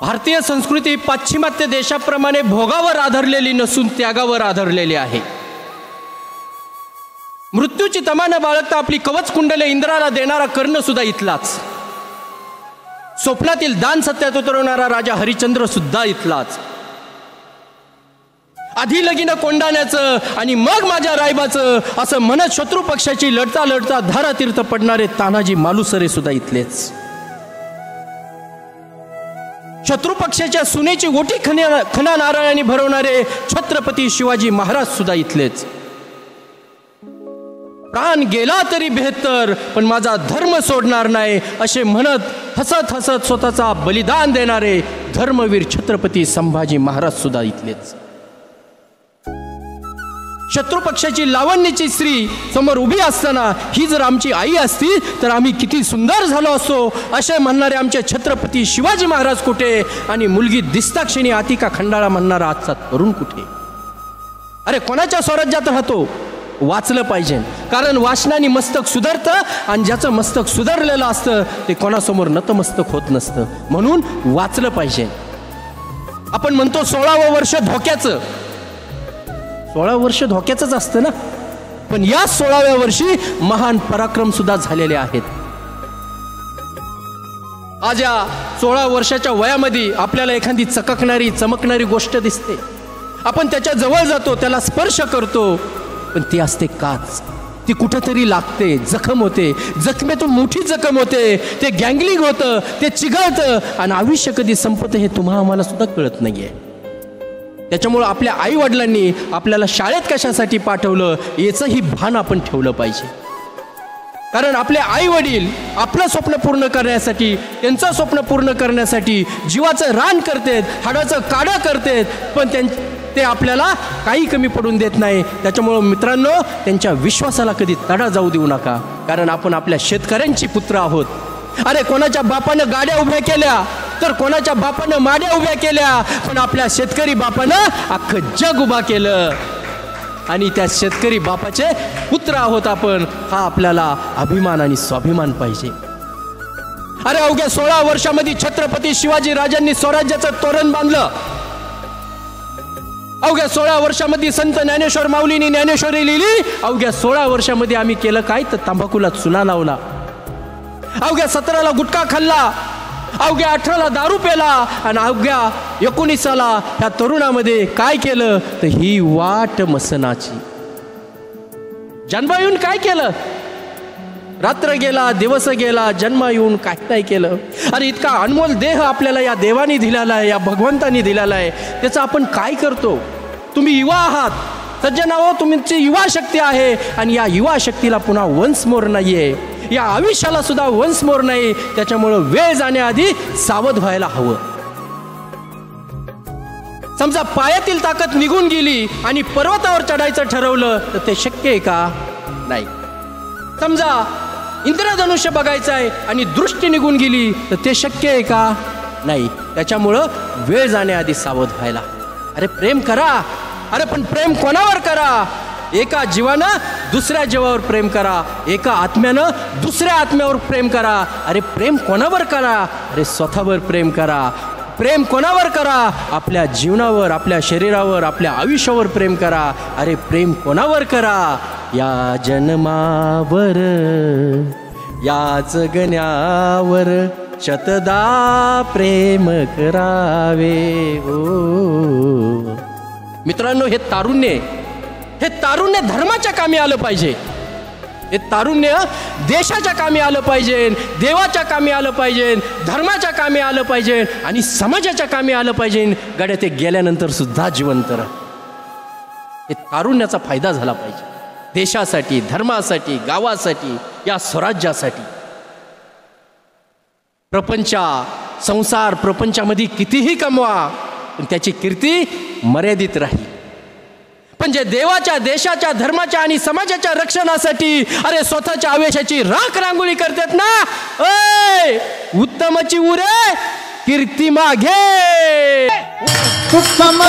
भारतीय संस्कृती पाश्चिमात्य देशाप्रमाणे भोगावर आधारलेली नसून त्यागावर आधारलेली आहे। मृत्यूची तमाना बाळगता आपली कवच कुंडले इंद्राला देणारा कर्ण सुद्धा इथलाच, स्वप्नातील दान सत्यात उतरवणारा राजा हरिश्चंद्र सुद्धा इथलाच। आधी लगीन कोंडाण्याचं आणि मग माझ्या रायबाचं असं म्हणत शत्रू पक्षाची लढता लढता धारातीर्थ पडणारे तानाजी मालुसरे सुद्धा इथलेच। शत्रू पक्षाच्या सुनेची ओटी खना नारळाने भरवणारे छत्रपती शिवाजी महाराज सुद्धा इथलेच। प्राण गेला तरी बेहत्तर पण माझा धर्म सोडणार नाही असे म्हणत हसत हसत स्वतःचा बलिदान देणारे धर्मवीर छत्रपती संभाजी महाराज सुद्धा इथलेच। शत्रू पक्षाची लावण्याची स्त्री समोर उभी असताना ही जर आमची आई असती तर आम्ही किती सुंदर झालो असतो असे म्हणणारे आमचे छत्रपती शिवाजी महाराज कुठे आणि मुलगी दिसताक्षणी आतिका खंडाळा म्हणणारा आजचा तरुण कुठे? अरे कोणाच्या स्वराज्यात राहतो? वाचलं पाहिजे, कारण वाचनाने मस्तक सुधारतं आणि ज्याचं मस्तक सुधारलेलं असतं ते कोणासमोर नतमस्तक होत नसतं, म्हणून वाचलं पाहिजे। आपण म्हणतो 16वं वर्ष धोक्याचं, 16 वर्ष धोक्याचंच असतं ना, पण या 16व्या वर्षी महान पराक्रम सुद्धा झालेले आहेत। आज या 16 वर्षाच्या वयामध्ये आपल्याला एखादी चककणारी चमकणारी गोष्ट दिसते, आपण त्याच्या जवळ जातो, त्याला स्पर्श करतो, पण ती असते काच, ती कुठेतरी लागते, जखम होते, जखमेतून मोठी जखम होते, ते गँगलिंग होतं, ते चिघळतं आणि आयुष्य कधी संपतं हे तुम्हाला आम्हाला सुद्धा कळत नाहीये। त्याच्यामुळे आपल्या आई वडिलांनी आपल्याला शाळेत कशासाठी पाठवलं याचंही भान आपण ठेवलं पाहिजे, कारण आपले आई वडील आपलं स्वप्न पूर्ण करण्यासाठी, त्यांचं स्वप्न पूर्ण करण्यासाठी जीवाचं रान करतात, हाडाचं काढं करतात, पण ते आपल्याला काही कमी पडून देत नाही। त्याच्यामुळे मित्रांनो, त्यांच्या विश्वासाला कधी तडा जाऊ देऊ नका, कारण आपण आपल्या शेतकऱ्यांची पुत्र आहोत। अरे कोणाच्या बापानं गाड्या उभ्या केल्या तर कोणाच्या बापानं माड्या उभ्या केल्या, पण आपल्या शेतकरी बापानं अख्खं जग उभा केलं आणि त्या शेतकरी बापाचे पुत्र आहोत आपण, हा आपल्याला अभिमान आणि स्वाभिमान पाहिजे। अरे अवघ्या 16 वर्षामध्ये छत्रपती शिवाजी राजांनी स्वराज्याचं तोरण बांधलं। अवघ्या 16 वर्षामध्ये संत ज्ञानेश्वर माऊलींनी ज्ञानेश्वरी लिहिली। अवघ्या 16 वर्षामध्ये आम्ही केलं काय तर तंबाखूला चुना लावला। अवघ्या 17ला गुटखा खाल्ला, अवघ्या 18ला दारू पेला आणि अवघ्या 19ला ह्या तरुणामध्ये काय केलं तर ही वाट मसनाची। जन्म येऊन काय केलं? रात्र गेला दिवस गेला, जन्म येऊन काय नाही केलं। अरे इतका अनमोल देह आपल्याला या देवाने दिलेला आहे, या भगवंतानी दिलेला आहे, त्याचं आपण काय करतो? तुम्ही युवा आहात सज्जनाओ, तुमची युवा शक्ती आहे आणि या युवा शक्तीला पुन्हा वन्स मोर नाहीये, या आयुष्याला सुद्धा वन्स मोर नाही। त्याच्यामुळे वेळ जाण्याआधी सावध व्हायला हवं। समजा पायातील ताकद निघून गेली आणि पर्वतावर चढायचं ठरवलं तर ते शक्य आहे का? नाही। समजा इंद्रधनुष्य बघायचं आहे आणि दृष्टी निघून गेली तर ते शक्य आहे का? नाही। त्याच्यामुळं वेळ जाण्याआधी सावध व्हायला। अरे प्रेम करा, अरे पण प्रेम कोणावर करा? एका जीवानं दुसऱ्या जीवावर प्रेम करा, एका आत्म्यानं दुसऱ्या आत्म्यावर प्रेम करा। अरे प्रेम कोणावर करा? अरे स्वतःवर प्रेम करा। प्रेम कोणावर करा? आपल्या जीवनावर, आपल्या शरीरावर, आपल्या आयुष्यावर प्रेम करा। अरे प्रेम कोणावर करा? या जन्मावर, या जगण्यावर शतदा प्रेम करावे। ओ मित्रांनो, हे तारुण्य धर्माच्या कामी आलं पाहिजे, हे तारुण्य देशाच्या कामी आलं पाहिजे, देवाच्या कामी आलं पाहिजे, धर्माच्या कामी आलं पाहिजे आणि समाजाच्या कामी आलं पाहिजे। गड्या ते गेल्यानंतर सुद्धा जिवंत राह, हे तारुण्याचा फायदा झाला पाहिजे देशासाठी, धर्मासाठी, गावासाठी, या स्वराज्यासाठी। संसार प्रपंचामध्ये कितीही कमवा पण त्याची कीर्ती मर्यादित राहील, पण जे देवाच्या, देशाच्या, धर्माच्या आणि समाजाच्या रक्षणासाठी अरे स्वतःच्या आवेशाची राख रांगोळी करतात ना, ओय उत्तमची उरे कीर्ती मागे। उत्तम